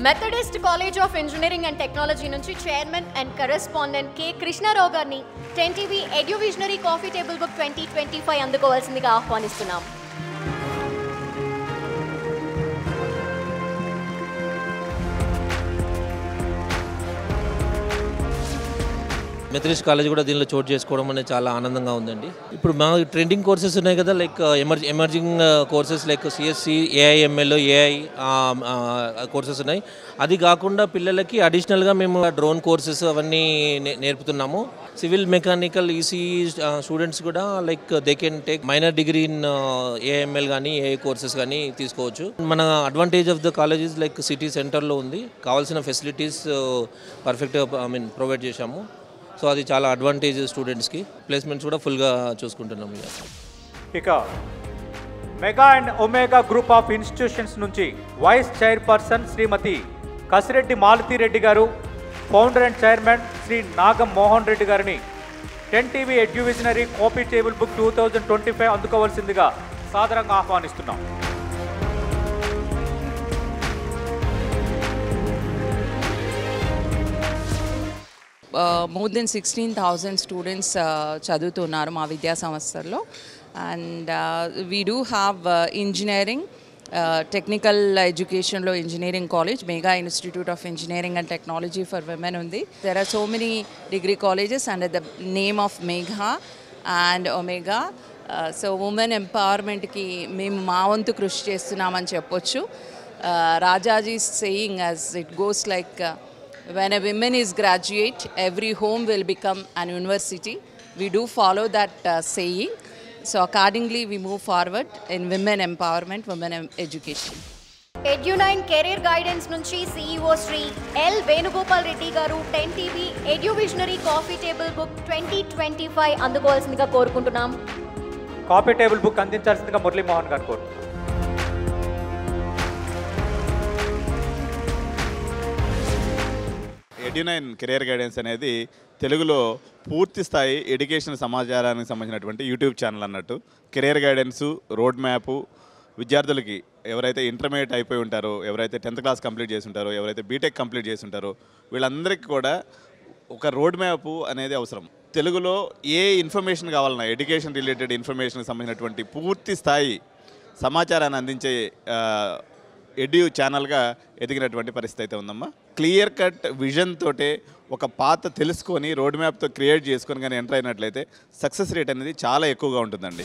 Methodist college of engineering and technology నుంచి chairman and correspondent K Krishnarao గారిని 10TV ఎడ్యువిజనరీ coffee table book 2025 అందుకోవాల్సిందిగా ఆహ్వానిస్తున్నాం. Methodist college కూడా దీనిలో చోటు చేసుకోవడం అనేది చాలా ఆనందంగా ఉందండి. ఇప్పుడు మా ట్రెండింగ్ కోర్సెస్ ఉన్నాయి కదా, like emerging courses like CSC, AIML, AI courses ఉన్నాయి. అది కాకుండా పిల్లలకి అడిషనల్గా మేము డ్రోన్ కోర్సెస్ అవన్నీ నేర్పుతున్నాము. సివిల్ మెకానికల్ ఈసీ స్టూడెంట్స్ కూడా like they can take minor degree in AIML కానీ ఏఐ కోర్సెస్ కానీ తీసుకోవచ్చు. మన advantage of the colleges like city సెంటర్లో ఉంది, కావాల్సిన ఫెసిలిటీస్ పర్ఫెక్ట్గా ప్రొవైడ్ చేశాము. సో అది చాలా అడ్వాంటేజ్ స్టూడెంట్స్కి. ప్లేస్మెంట్స్ కూడా ఫుల్గా చూసుకుంటున్నాము. ఇక mega and omega group of institutions నుంచి వైస్ చైర్పర్సన్ శ్రీమతి కసిరెడ్డి మాలతిరెడ్డి గారు, ఫౌండర్ అండ్ చైర్మన్ శ్రీ నాగం మోహన్ రెడ్డి గారిని 10TV ఎడ్యువిజనరీ కాఫీ టేబుల్ బుక్ 2025 అందుకోవాల్సిందిగా సాదరంగా ఆహ్వానిస్తున్నాం. More than 16,000 students చదువుతున్నారు మా విద్యా సంస్థల్లో. And we do have engineering, technical ఎడ్యుకేషన్లో engineering college, Mega institute of engineering and technology for women ఉంది. There are so many degree colleges under the name of Mega and Omega. So women ఎంపవర్మెంట్కి మేము మా వంతు కృషి చేస్తున్నామని చెప్పొచ్చు. Rajaji saying as it goes like when a woman is graduate, every home will become an university. We do follow that saying. So accordingly we move forward in women empowerment, women education. Edu9 career guidance నుంచి CEO Shri L Venugopal Reddy గారు 10TV ఎడ్యువిజనరీ coffee table book 2025 అందుకోవాల్సిందిగా కోరుకుంటున్నాం. Coffee table book అందించాల్సిందిగా Muralimohan గారు కోరుకుంటున్నాం. ఎడ్యు9 career guidance అనేది తెలుగులో పూర్తి స్థాయి education సమాచారానికి సంబంధించినటువంటి యూట్యూబ్ ఛానల్ అన్నట్టు. కెరియర్ గైడెన్సు, రోడ్ మ్యాపు, విద్యార్థులకి ఎవరైతే ఇంటర్మీడియట్ అయిపోయి ఉంటారో, ఎవరైతే 10th క్లాస్ కంప్లీట్ చేసి ఉంటారో, ఎవరైతే బీటెక్ కంప్లీట్ చేసి ఉంటారో వీళ్ళందరికీ కూడా ఒక రోడ్ మ్యాపు అనేది అవసరం. తెలుగులో ఏ ఇన్ఫర్మేషన్ కావాలన్నా, ఎడ్యుకేషన్ రిలేటెడ్ ఇన్ఫర్మేషన్కి సంబంధించినటువంటి పూర్తి స్థాయి సమాచారాన్ని అందించే ఎడ్యు ఛానల్గా ఎదిగినటువంటి పరిస్థితి అయితే ఉందమ్మా. క్లియర్ కట్ విజన్ తోటే ఒక పాత తెలుసుకొని రోడ్ మ్యాప్తో క్రియేట్ చేసుకొని కానీ ఎంటర్ అయినట్లయితే సక్సెస్ రేట్ అనేది చాలా ఎక్కువగా ఉంటుందండి.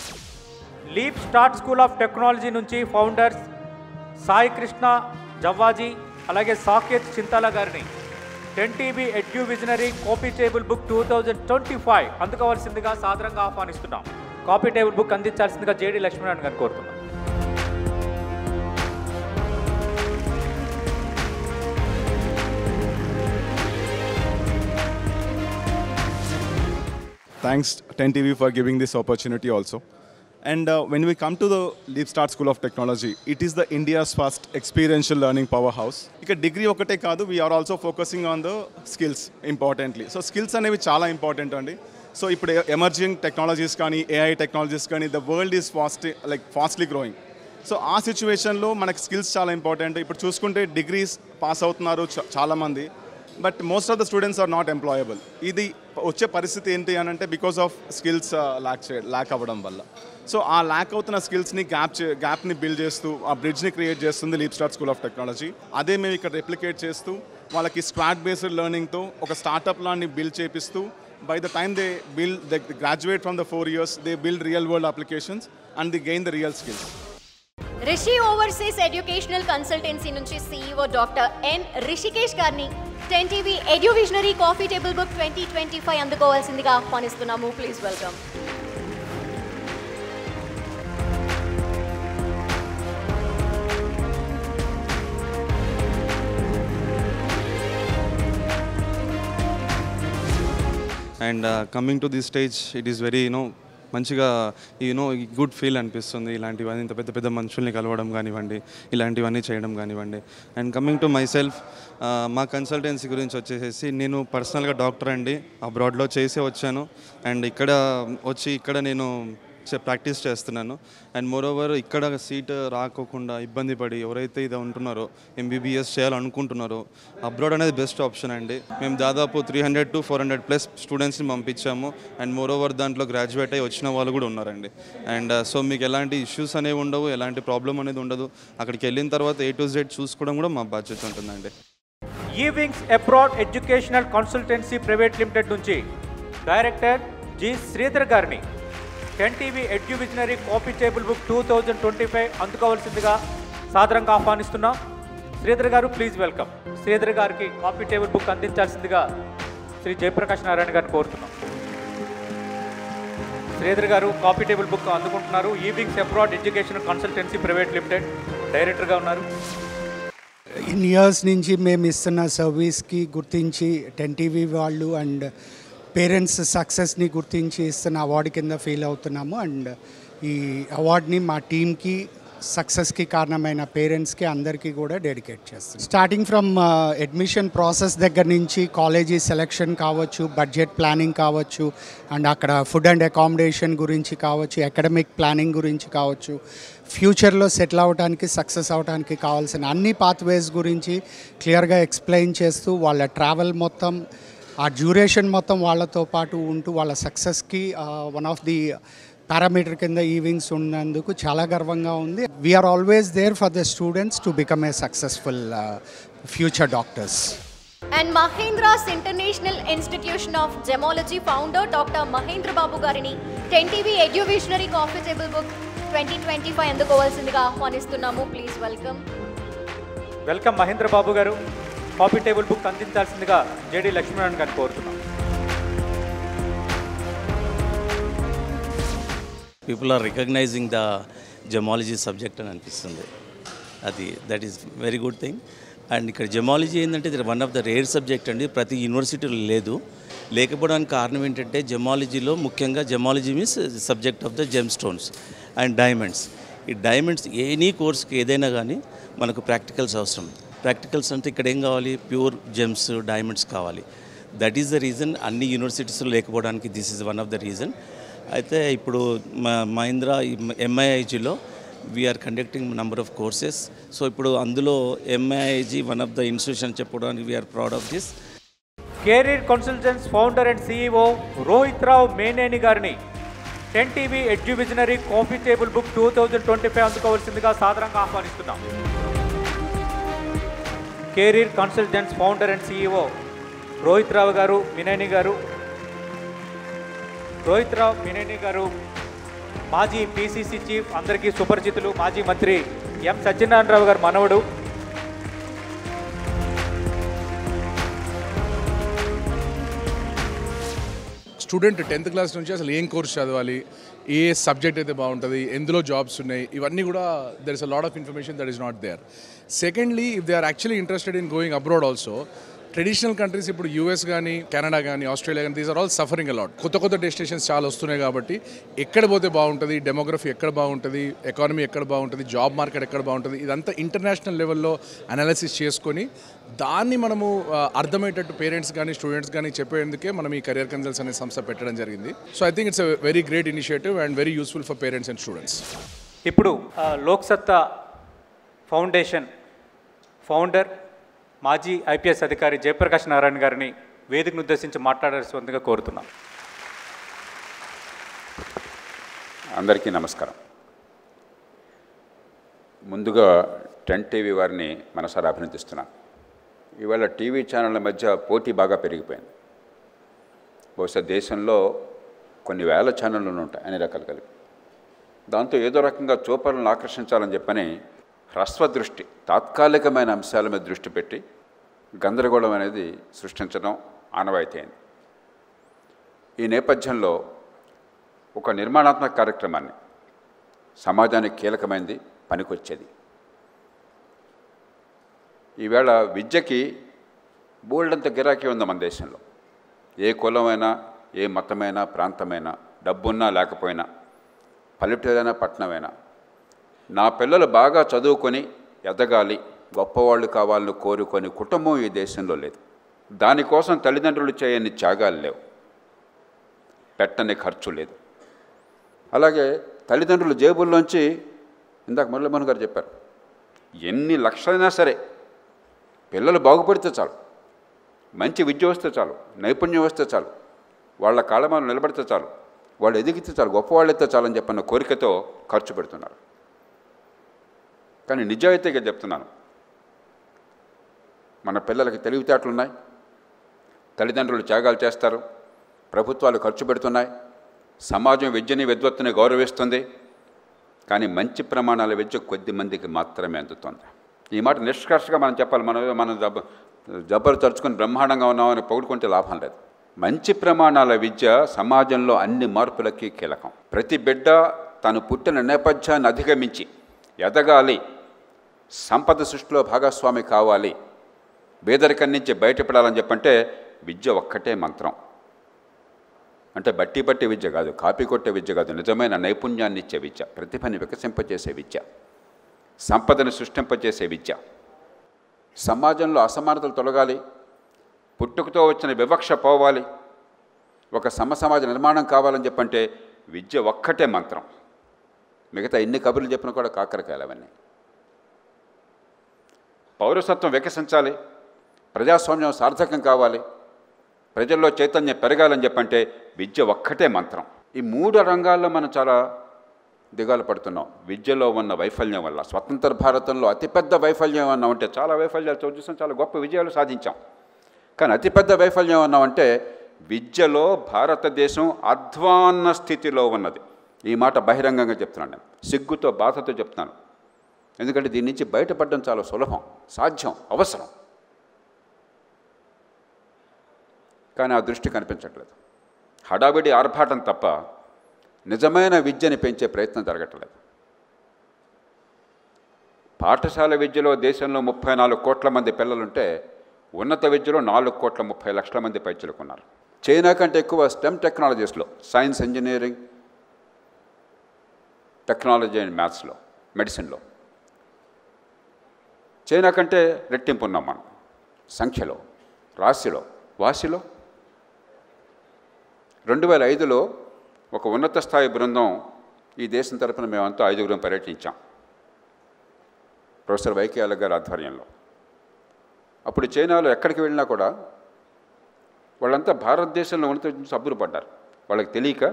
Leap Start school of technology నుంచి ఫౌండర్స్ సాయి కృష్ణ జవ్వాజీ అలాగే సాకేత్ చింతాల గారిని 10TV ఎడ్యువిజనరీ కాఫీ టేబుల్ బుక్ 2025 అందుకోవాల్సిందిగా సాదరంగా ఆహ్వానిస్తున్నాం. కాఫీ టేబుల్ బుక్ అందించాల్సిందిగా జేడి లక్ష్మీనారాయణ గారిని కోరుతున్నాం. Thanks 10TV for giving this opportunity also. And when we come to the Leap Start School of Technology, it is the India's first experiential learning powerhouse. Ika degree okate kaadu, we are also focusing on the skills importantly. So skills anevi chaala important andi. So ippudu emerging technologies kani, AI technologies kani, the world is fastly growing. So aa situation lo manaku skills chaala important. Ippudu chuskunte degrees pass avutunnaru chaala mandi, but most of the students are not employable. ఇది వచ్చే పరిస్థితి ఏంటి అని అంటే because of skills lakh అవ్వడం వల్ల. So ఆ ల్యాక్ అవుతున్న స్కిల్స్ని గ్యాప్ని బిల్డ్ చేస్తూ ఆ బ్రిడ్జ్ని క్రియేట్ చేస్తుంది leap Start school of technology. అదే మేము ఇక్కడ రెప్లికేట్ చేస్తూ వాళ్ళకి స్క్వాడ్ బేస్డ్ లెర్నింగ్తో ఒక స్టార్టప్ లాన్ని బిల్డ్ చేపిస్తూ by the time they graduate from the 4 years they build real world applications and they gain the real skills. Rishi overseas educational consultancy నుంచి CEO డాక్టర్ ఎన్ రిషికేష్ గారిని 10TV ఎడ్యువిజనరీ కాఫీ టేబుల్ బుక్ 2025 అందుకోవాల్సిందిగా ఆహ్వానిస్తున్నాము. Please welcome. And coming to this stage, it is very మంచిగా good feel అనిపిస్తుంది. ఇలాంటివన్నీ ఇంత పెద్ద పెద్ద మనుషుల్ని కలవడం కానివ్వండి, ఇలాంటివన్నీ చేయడం కానివ్వండి. And coming to my self, మా కన్సల్టెన్సీ గురించి వచ్చేసి నేను పర్సనల్గా డాక్టర్ అండి, అబ్రాడ్లో చేసే వచ్చాను. అండ్ ఇక్కడ నేను ప్రాక్టీస్ చేస్తున్నాను. అండ్ మోరోవర్ ఇక్కడ సీట్ రాకోకుండా ఇబ్బంది పడి ఎవరైతే ఇది ఉంటున్నారో MBBS చేయాలనుకుంటున్నారో అబ్రాడ్ అనేది బెస్ట్ ఆప్షన్ అండి. మేము దాదాపు 300 to 400+ స్టూడెంట్స్ని పంపించాము. అండ్ మోరోవర్ దాంట్లో గ్రాడ్యుయేట్ అయ్యి వచ్చిన వాళ్ళు కూడా ఉన్నారండి. అండ్ సో మీకు ఎలాంటి ఇష్యూస్ అనేవి ఉండవు, ఎలాంటి ప్రాబ్లం అనేది ఉండదు. అక్కడికి వెళ్ళిన తర్వాత A to Z చూసుకోవడం కూడా మా బాధ్యత ఉంటుందండి. Evings abroad educational consultancy private limited నుంచి డైరెక్టర్ జి శ్రీధర్ గారిని 10TV ఎడ్యువిజనరీ కాఫీ టేబుల్ బుక్ 2025 అందుకోవాల్సిందిగా సాదరంగా ఆహ్వానిస్తున్నాం. శ్రీధర్ గారు ప్లీజ్ వెల్కమ్. శ్రీధర్ గారికి కాఫీ టేబుల్ బుక్ అందించాల్సిందిగా శ్రీ జయప్రకాష్ నారాయణ గారిని కోరుతున్నాం. శ్రీధర్ గారు కాఫీ టేబుల్ బుక్ అందుకుంటున్నారు. Evings abroad educational consultancy private limited డైరెక్టర్గా ఉన్నారు. ఇన్ ఇయర్స్ నుంచి మేము ఇస్తున్న సర్వీస్కి గుర్తించి 10TV వాళ్ళు అండ్ పేరెంట్స్ సక్సెస్ని గుర్తించి ఇస్తున్న అవార్డు కింద ఫీల్ అవుతున్నాము. అండ్ ఈ అవార్డ్ని మా టీమ్కి సక్సెస్కి కారణమైన పేరెంట్స్కి అందరికీ కూడా డెడికేట్ చేస్తాం. స్టార్టింగ్ ఫ్రమ్ అడ్మిషన్ ప్రాసెస్ దగ్గర నుంచి కాలేజీ సెలెక్షన్ కావచ్చు, బడ్జెట్ ప్లానింగ్ కావచ్చు, అండ్ అక్కడ ఫుడ్ అండ్ అకామిడేషన్ గురించి కావచ్చు, అకాడమిక్ ప్లానింగ్ గురించి కావచ్చు, ఫ్యూచర్లో సెటిల్ అవ్వడానికి సక్సెస్ అవ్వడానికి కావాల్సిన అన్ని పాత్వేస్ గురించి క్లియర్గా ఎక్స్ప్లెయిన్ చేస్తూ వాళ్ళ ట్రావెల్ మొత్తం ఆ డ్యూరేషన్ మొత్తం వాళ్ళతో పాటు ఉంటూ వాళ్ళ సక్సెస్కి వన్ ఆఫ్ ది పారామీటర్ కింద ఈవింగ్స్ ఉన్నందుకు చాలా గర్వంగా ఉంది. We are always there for the students to become a successful future doctors. And Mahendra's international institution of gemology founder doctor Mahendra Babu గారిని 10TV ఎడ్యువిజనరీ కాఫీ టేబుల్ బుక్ 2025 అందుకోవాల్సిందిగా ఆహ్వానిస్తున్నాము. Please welcome. Welcome Mahendra Babu గారు. కాఫీ టేబుల్ బుక్ అందించాల్సిందిగా జేడి లక్ష్మీనారాయణ గారిని కోరుతున్నాం. People are recognising the gemology subject అని అనిపిస్తుంది. That is very good thing. అండ్ ఇక్కడ జెమాలజీ ఏంటంటే ఇది one of the rare subject అండి. ప్రతి యూనివర్సిటీలో లేదు. లేకపోవడానికి కారణం ఏంటంటే జెమాలజీలో ముఖ్యంగా gemology means subject of the gem stones and diamonds. ఈ డైమండ్స్ ఎనీ కోర్స్కి ఏదైనా కానీ మనకు ప్రాక్టికల్స్ అవసరం. ప్రాక్టికల్స్ అంటే ఇక్కడ ఏం కావాలి, ప్యూర్ జెమ్స్ డైమండ్స్ కావాలి. దట్ ఈస్ ద రీజన్ అన్ని యూనివర్సిటీస్లో లేకపోవడానికి this is one of the reason. అయితే ఇప్పుడు మహీంద్రా MIIGలో we are conducting number of courses. So ఇప్పుడు అందులో MIIG one of the institution చెప్పడానికి we are proud of this. Career consultants founder and CEO Rohit Rao Meneni గారిని 10TV ఎడ్యువిజనరీ కాఫీ టేబుల్ బుక్ 2025 అందుకోవాల్సిందిగా సాదరంగా ఆహ్వానిస్తున్నాం. Career consultants founder and CEO Rohit Rao garu మినేని గారు. రోహిత్ రావు మినేని గారు మాజీ PCC చీఫ్, అందరికీ సుపరిచితులు, మాజీ మంత్రి M సత్యనారాయణరావు గారు మనవడు. స్టూడెంట్ 10th క్లాస్ నుంచి అసలు ఏం కోర్స్ చదవాలి, ఏ సబ్జెక్ట్ అయితే బాగుంటుంది, ఎందులో జాబ్స్ ఉన్నాయి, ఇవన్నీ కూడా there is a lot of information that is not there. Secondly, if they are actually interested in going abroad also, traditional countries ఇప్పుడు US కానీ, కెనడా కానీ, ఆస్ట్రేలియా కానీ, these are all suffering a lot. కొత్త destinations చాలా వస్తున్నాయి కాబట్టి ఎక్కడ పోతే బాగుంటుంది, డెమోగ్రఫీ ఎక్కడ బాగుంటుంది, ఎకానమీ ఎక్కడ బాగుంటుంది, జాబ్ మార్కెట్ ఎక్కడ బాగుంటుంది, ఇదంతా ఇంటర్నేషనల్ లెవెల్లో అనాలిసిస్ చేసుకొని దాన్ని మనము అర్థమయ్యేటట్టు పేరెంట్స్ కానీ స్టూడెంట్స్ కానీ చెప్పేందుకే మనం ఈ కెరియర్ కన్సల్ట్స్ అనే సంస్థ పెట్టడం జరిగింది. So I think it's a very great initiative and very useful for parents and students. ఇప్పుడు లోక్సత్తా ఫౌండేషన్ ఫౌండర్ మాజీ IPS అధికారి జయప్రకాష్ నారాయణ గారిని వేదికను ఉద్దేశించి మాట్లాడాల్సిందిగా కోరుతున్నాం. అందరికీ నమస్కారం. ముందుగా 10TV వారిని మనసారా అభినందిస్తున్నాను. ఇవాళ టీవీ ఛానళ్ళ మధ్య పోటీ బాగా పెరిగిపోయింది. బహుశా దేశంలో కొన్ని వేల ఛానళ్ళు ఉంటాయి అన్ని రకాలు కలిపి. దాంతో ఏదో రకంగా చూపరులను ఆకర్షించాలని చెప్పని హ్రస్వ దృష్టి, తాత్కాలికమైన అంశాల మీద దృష్టి పెట్టి గందరగోళం అనేది సృష్టించడం ఆనవాయితీ అయింది. ఈ నేపథ్యంలో ఒక నిర్మాణాత్మక కార్యక్రమాన్ని, సమాజానికి కీలకమైనది, పనికొచ్చేది, ఈవేళ విద్యకి బోల్డంత గిరాకీ ఉంది మన దేశంలో. ఏ కులమైనా, ఏ మతమైనా, ప్రాంతమైనా, డబ్బున్నా లేకపోయినా, పల్లెటూరైనా పట్టణమైనా, నా పిల్లలు బాగా చదువుకొని ఎదగాలి, గొప్పవాళ్ళు కావాలని కోరుకొని కుటుంబం ఈ దేశంలో లేదు. దానికోసం తల్లిదండ్రులు చేయని త్యాగాలు లేవు, పెట్టని ఖర్చు లేదు. అలాగే తల్లిదండ్రుల జేబుల్లోంచి ఇందాక మురళీమోహన్ గారు చెప్పారు, ఎన్ని లక్షలైనా సరే పిల్లలు బాగుపడితే చాలు, మంచి విద్య వస్తే చాలు, నైపుణ్యం వస్తే చాలు, వాళ్ళ కాళ్ళ మీద నిలబడితే చాలు, వాళ్ళు ఎదిగితే చాలు, గొప్పవాళ్ళైతే చాలని చెప్పన్న కోరికతో ఖర్చు పెడుతున్నారు. కానీ నిజాయితీగా చెప్తున్నాను, మన పిల్లలకి తెలివితేటలున్నాయి, తల్లిదండ్రులు త్యాగాలు చేస్తారు, ప్రభుత్వాలు ఖర్చు పెడుతున్నాయి, సమాజం విద్యని విద్వత్తుని గౌరవిస్తుంది. కానీ మంచి ప్రమాణాల విద్య కొద్ది మందికి మాత్రమే అందుతుంది. ఈ మాట నిష్కర్షగా మనం చెప్పాలి. మనం జబ్బలు తరుచుకొని బ్రహ్మాండంగా ఉన్నామని పొగుడుకుంటే లాభం లేదు. మంచి ప్రమాణాల విద్య సమాజంలో అన్ని మార్పులకి కీలకం. ప్రతి బిడ్డ తను పుట్టిన నేపథ్యాన్ని అధిగమించి ఎదగాలి, సంపద సృష్టిలో భాగస్వామి కావాలి, పేదరికం నుంచి బయటపడాలని చెప్పంటే విద్య ఒక్కటే మంత్రం. అంటే బట్టి విద్య కాదు, కాపీ కొట్టే విద్య కాదు, నిజమైన నైపుణ్యాన్ని ఇచ్చే విద్య, ప్రతిభని వికసింపజేసే విద్య, సంపదను సృష్టింపజేసే విద్య. సమాజంలో అసమానతలు తొలగాలి, పుట్టుకతో వచ్చిన వివక్ష పోవాలి, ఒక సమసమాజ నిర్మాణం కావాలని చెప్పంటే విద్య ఒక్కటే మంత్రం. మిగతా ఎన్ని కబుర్లు చెప్పినా కూడా కాకరకాయలు అవన్నీ. పౌరసత్వం వికసించాలి, ప్రజాస్వామ్యం సార్థకం కావాలి, ప్రజల్లో చైతన్యం పెరగాలని చెప్పంటే విద్య ఒక్కటే మంత్రం. ఈ 3 రంగాల్లో మనం చాలా దిగాలు పడుతున్నాం విద్యలో ఉన్న వైఫల్యం వల్ల. స్వతంత్ర భారతంలో అతిపెద్ద వైఫల్యం అన్నా ఉంటే, చాలా వైఫల్యాలు చూసాం, చాలా గొప్ప విజయాలు సాధించాం, కానీ అతిపెద్ద వైఫల్యం అన్నామంటే విద్యలో భారతదేశం అధ్వాన్న స్థితిలో ఉన్నది. ఈ మాట బహిరంగంగా చెప్తున్నాను, నేను సిగ్గుతో బాధతో చెప్తున్నాను. ఎందుకంటే దీని నుంచి బయటపడడం చాలా సులభం, సాధ్యం, అవసరం. కానీ ఆ దృష్టి కనిపించట్లేదు. హడావిడి ఆర్భాటం తప్ప నిజమైన విద్యని పెంచే ప్రయత్నం జరగట్లేదు. పాఠశాల విద్యలో దేశంలో 34 కోట్ల మంది పిల్లలుంటే ఉన్నత విద్యలో 4,30,00,000 మంది పైచిలుకున్నారు. చైనా కంటే ఎక్కువ స్టెమ్ టెక్నాలజీస్లో, సైన్స్, ఇంజనీరింగ్, టెక్నాలజీ అండ్ మ్యాథ్స్లో, మెడిసిన్లో చైనా కంటే రెట్టింపు ఉన్నాం మనం సంఖ్యలో, రాశిలో, వాసిలో. 2005లో ఒక ఉన్నత స్థాయి బృందం ఈ దేశం తరపున మేమంతా 5గురం పర్యటించాం, ప్రొఫెసర్ వైకేఎల్ గారి ఆధ్వర్యంలో. అప్పుడు చైనాలో ఎక్కడికి వెళ్ళినా కూడా వాళ్ళంతా భారతదేశంలో ఉన్నత విద్య సబ్బులు పడ్డారు. వాళ్ళకి తెలియక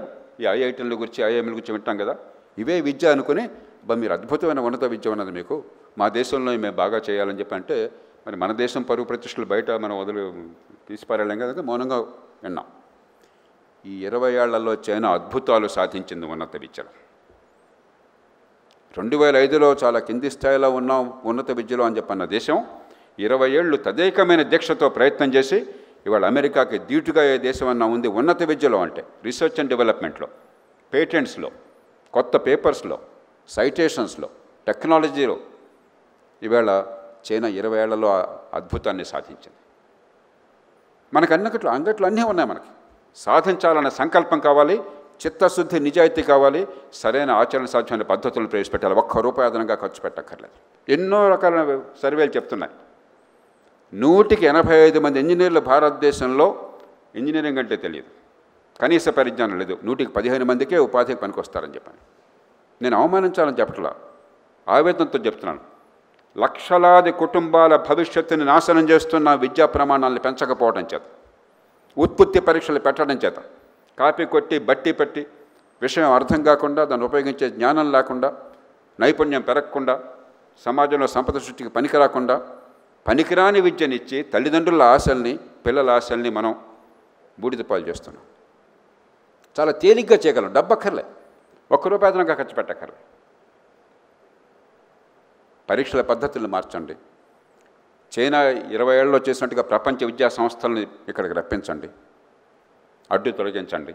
ఈ ఐఐటీల గురించి, ఐఐఎంల గురించి వింటాం కదా, ఇవే విద్య అనుకుని, మీరు అద్భుతమైన ఉన్నత విద్య ఉన్నది మీకు, మా దేశంలో మేము బాగా చేయాలని చెప్పి అంటే, మరి మన దేశం పరువు ప్రతిష్టలు బయట మనం తీసిపారేళ్ళం కదా, మౌనంగా విన్నాం. ఈ 20 ఏళ్లలో చైనా అద్భుతాలు సాధించింది ఉన్నత విద్యలో. 2005లో చాలా కింది స్థాయిలో ఉన్నాం ఉన్నత విద్యలో అని చెప్పన్న దేశం 20 ఏళ్ళు తదేకమైన దీక్షతో ప్రయత్నం చేసి ఇవాళ అమెరికాకి ధీటుగా ఏ దేశం అన్నా ఉంది ఉన్నత విద్యలో అంటే, రీసెర్చ్ అండ్ డెవలప్మెంట్లో, పేటెంట్స్లో, కొత్త పేపర్స్లో, సైటేషన్స్లో, టెక్నాలజీలో. ఇవాళ చైనా 20 ఏళ్లలో అద్భుతాన్ని సాధించింది. మనకు అంగట్లో అన్నీ ఉన్నాయి. మనకి సాధించాలన్న సంకల్పం కావాలి, చిత్తశుద్ధి, నిజాయితీ కావాలి, సరైన ఆచరణ సాధ్యమైన పద్ధతులను ప్రవేశపెట్టాలి. ₹1 అదనంగా ఖర్చు పెట్టక్కర్లేదు. ఎన్నో రకాల సర్వేలు చెప్తున్నాయి. 185 మంది ఇంజనీర్లు భారతదేశంలో ఇంజనీరింగ్ అంటే తెలియదు, కనీస పరిజ్ఞానం లేదు. 115 మందికే ఉపాధికి పనికొస్తారని చెప్పాను. నేను అవమానించాలని చెప్పట్లా, ఆవేదనతో చెప్తున్నాను. లక్షలాది కుటుంబాల భవిష్యత్తుని నాశనం చేస్తున్న విద్యా ప్రమాణాలను పెంచకపోవడం చేత, ఉత్పత్తి పరీక్షలు పెట్టడం చేత, కాపీ కొట్టి బట్టి పెట్టి విషయం అర్థం కాకుండా, దాన్ని ఉపయోగించే జ్ఞానం లేకుండా, నైపుణ్యం పెరగకుండా, సమాజంలో సంపద సృష్టికి పనికిరాకుండా పనికిరాని విద్యనిచ్చి తల్లిదండ్రుల ఆశల్ని, పిల్లల ఆశల్ని మనం బూడిద పాలు చేస్తున్నాం. చాలా తేలిగ్గా చేయగలం, డబ్బక్కర్లే, ₹1 అదనంగా ఖర్చు పెట్టక్కర్లే. పరీక్షల పద్ధతులను మార్చండి. చైనా 20 ఏళ్ళలో చేసినట్టుగా ప్రపంచ విద్యా సంస్థలను ఇక్కడికి రప్పించండి, అడ్డు తొలగించండి.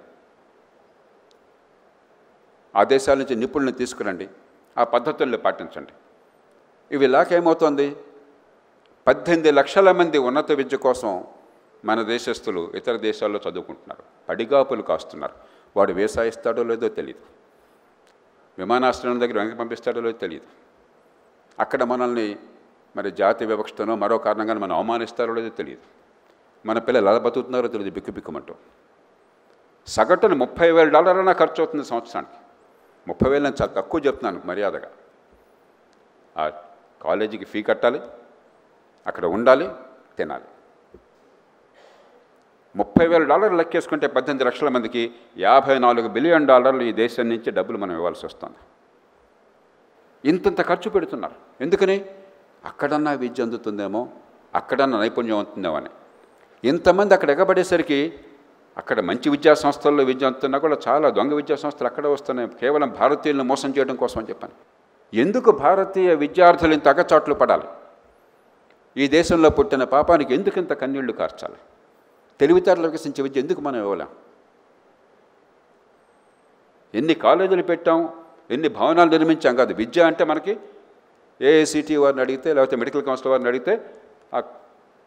ఆ దేశాల నుంచి నిపుణులను తీసుకురండి, ఆ పద్ధతుల్ని పాటించండి. ఇవి ఏమవుతోంది, 18 లక్షల మంది ఉన్నత విద్య కోసం మన దేశస్తులు ఇతర దేశాల్లో చదువుకుంటున్నారు, పడిగాపులు కాస్తున్నారు. వాడు వీసా ఇస్తాడో లేదో తెలియదు, విమానాశ్రయం దగ్గర వెనక్కి పంపిస్తాడో లేదో తెలియదు. అక్కడ మనల్ని మరి జాతి వివక్షతనో మరో కారణంగా మనం అవమానిస్తారో లేదో తెలియదు. మన పిల్లలు ఎలా బతుకుతున్నారో తెలియదు, బిక్కుబిక్కుమంటూ. సగటున $30,000 ఖర్చు అవుతుంది సంవత్సరానికి. 30,000 నేను చాలా తక్కువ చెప్తున్నాను మర్యాదగా. ఆ కాలేజీకి ఫీ కట్టాలి, అక్కడ ఉండాలి, తినాలి. $30,000 లెక్కేసుకుంటే 18 లక్షల మందికి $54 బిలియన్ ఈ దేశం నుంచి డబ్బులు మనం ఇవ్వాల్సి వస్తుంది. ఇంతంత ఖర్చు పెడుతున్నారు. ఎందుకని? అక్కడన్నా విద్య అందుతుందేమో, అక్కడన్నా నైపుణ్యం అవుతుందేమో అని. ఇంతమంది అక్కడ ఎగబడేసరికి అక్కడ మంచి విద్యా సంస్థల్లో విద్య అందుతున్నా కూడా చాలా దొంగ విద్యా సంస్థలు అక్కడే వస్తున్నాయి, కేవలం భారతీయులను మోసం చేయడం కోసం అని చెప్పాను. ఎందుకు భారతీయ విద్యార్థులు ఇంత అగచాట్లు పడాలి? ఈ దేశంలో పుట్టిన పాపానికి ఎందుకు ఇంత కన్నీళ్లు కార్చాలి? తెలివితేటలు వికసించే విద్య ఎందుకు మనం ఇవ్వలేం? ఎన్ని కాలేజీలు పెట్టాం, ఎన్ని భవనాలు నిర్మించాం కాదు. విద్య అంటే మనకి ఏఐసిటి వారిని అడిగితే, లేకపోతే మెడికల్ కౌన్సిల్ వారిని అడిగితే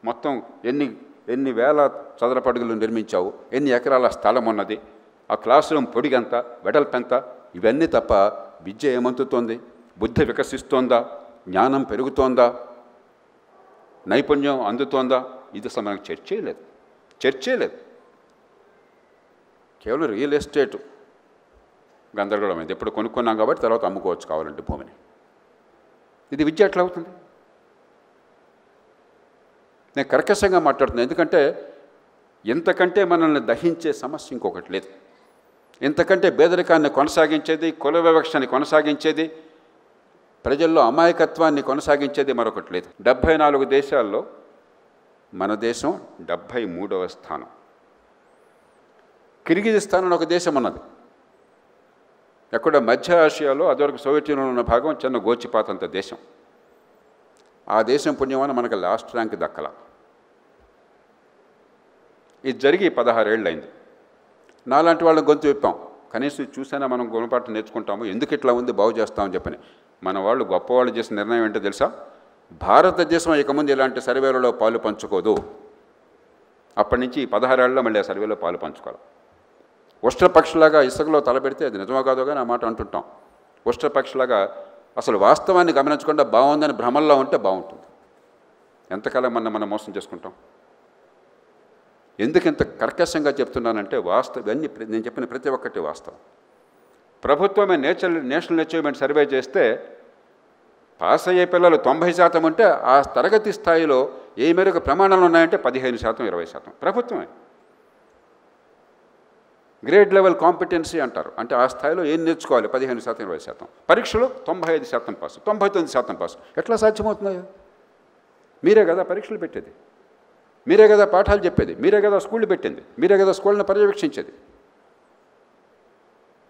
మొత్తం ఎన్ని వేల చదరపు అడుగులు నిర్మించావు, ఎన్ని ఎకరాల స్థలం ఉన్నది, ఆ క్లాస్ రూమ్ పొడిగంత, వెడల్పెంత, ఇవన్నీ తప్ప విద్య ఏమంతుతోంది? బుద్ధి వికసిస్తోందా? జ్ఞానం పెరుగుతోందా? నైపుణ్యం అందుతోందా? ఇది అసలు మనకు చర్చే లేదు. కేవలం రియల్ ఎస్టేట్ గందరగోళం అయింది. ఎప్పుడు కొనుక్కున్నాం కాబట్టి తర్వాత అమ్ముకోవచ్చు కావాలంటే భూమిని. ఇది విద్య ఎట్లా అవుతుంది? నేను కర్కశంగా మాట్లాడుతున్నాను. ఎందుకంటే ఇంతకంటే మనల్ని దహించే సమస్య ఇంకొకటి లేదు. ఇంతకంటే పేదరికాన్ని కొనసాగించేది, కుల వివక్షని కొనసాగించేది, ప్రజల్లో అమాయకత్వాన్ని కొనసాగించేది మరొకటి లేదు. 74 దేశాల్లో మన దేశం 73వ స్థానం. కిర్గిజిస్తాన్ అని ఒక దేశం ఉన్నది, ఎక్కడ మధ్య ఆసియాలో, అదివరకు సోవియట్ యూనియన్లో ఉన్న భాగం, చిన్న గోచిపాతంత దేశం. ఆ దేశం పుణ్యమాన మనకు లాస్ట్ ర్యాంక్ దక్కల. ఇది జరిగి 16 ఏళ్ళు అయింది. నాలాంటి వాళ్ళని గొంతు విప్పాం, కనీసం చూసైనా మనం గుణపాఠం నేర్చుకుంటాము, ఎందుకు ఇట్లా ఉంది బాగు చేస్తామని చెప్పని. మన వాళ్ళు గొప్పవాళ్ళు చేసిన నిర్ణయం ఏంటో తెలుసా? భారతదేశం ఇక ముందు ఇలాంటి సర్వేలలో పాలు పంచుకోదు. అప్పటి నుంచి 16 ఏళ్ళలో మళ్ళీ ఆ సర్వేలో పాలు పంచుకోవాలి. ఉష్ట్రపక్షిలాగా ఇసుకలో తలపెడితే అది నిజమో కాదో కానీ ఆ మాట అంటుంటాం. ఉష్ట్రపక్షిలాగా అసలు వాస్తవాన్ని గమనించకుండా బాగుందని భ్రమల్లో ఉంటే బాగుంటుంది. ఎంతకాలం మనం మోసం చేసుకుంటాం? ఎందుకు ఇంత కర్కశంగా చెప్తున్నానంటే ఇవన్నీ నేను చెప్పిన ప్రతి ఒక్కటి వాస్తవం. ప్రభుత్వమే నేషనల్ అచీవ్మెంట్ సర్వే చేస్తే పాస్ అయ్యే పిల్లలు 90% ఉంటే ఆ తరగతి స్థాయిలో ఏ మేరకు ప్రమాణాలు ఉన్నాయంటే 15%, 20%. ప్రభుత్వమే. గ్రేడ్ లెవెల్ కాంపిటెన్సీ అంటారు. అంటే ఆ స్థాయిలో ఏం నేర్చుకోవాలి? 15%, 20%. పరీక్షలో 95% పాస్, 99% పాస్. ఎట్లా సాధ్యమవుతున్నాయో? మీరే కదా పరీక్షలు పెట్టేది, మీరే కదా పాఠాలు చెప్పేది, మీరే కదా స్కూళ్ళు పెట్టింది, మీరే కదా స్కూళ్ళని పర్యవేక్షించేది.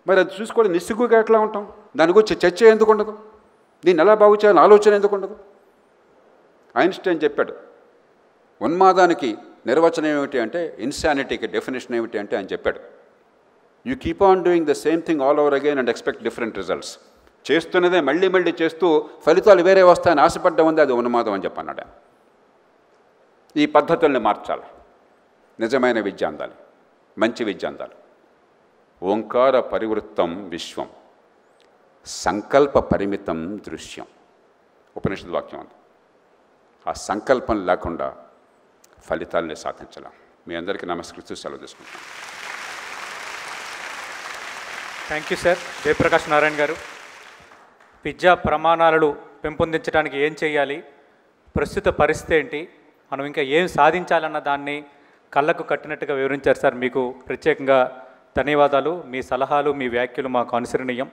మరి అది చూసుకోవడం నిస్సిగ్గుగా ఎట్లా ఉంటాం? దాని గురించి చర్చ ఎందుకు ఉండదు? దీన్ని ఎలా బాగు చేయాలని ఆలోచన ఎందుకు ఉండదు? ఐన్స్టైన్ చెప్పాడు, ఉన్మాదానికి నిర్వచనం ఏమిటి అంటే, ఇన్సానిటీకి డెఫినేషన్ ఏమిటి అంటే ఆయన చెప్పాడు, you keep on doing the same thing all over again and expect different results. చేస్తున్నదే మళ్ళీ చేస్తూ ఫలితాలు వేరే వస్తాయని ఆశపడ్డం ఉంది, అది ఉన్మాదం అని చెప్పన్నాడు. ఈ పద్ధతుల్ని మార్చాలి. నిజమైన విద్య అందాలి, మంచి విద్య అందాలి. ఓంకార పరివృత్తం విశ్వం, సంకల్ప పరిమితం దృశ్యం. ఉపనిషత్ వాక్యం అంది. ఆ సంకల్పం లేకుండా ఫలితాలని సాధించలేం. మీ అందరికీ నమస్కరిస్తూ సెలవు తీసుకుంటాం. Thank you sir. Jayaprakash Narayana గారు, విద్యా ప్రమాణాలను పెంపొందించడానికి ఏం చేయాలి, ప్రస్తుత పరిస్థితి ఏంటి, మనం ఇంకా ఏం సాధించాలన్న దాన్ని కళ్ళకు కట్టినట్టుగా వివరించారు సార్. మీకు ప్రత్యేకంగా ధన్యవాదాలు. మీ సలహాలు, మీ వ్యాఖ్యలు మాకు అనుసరణీయం.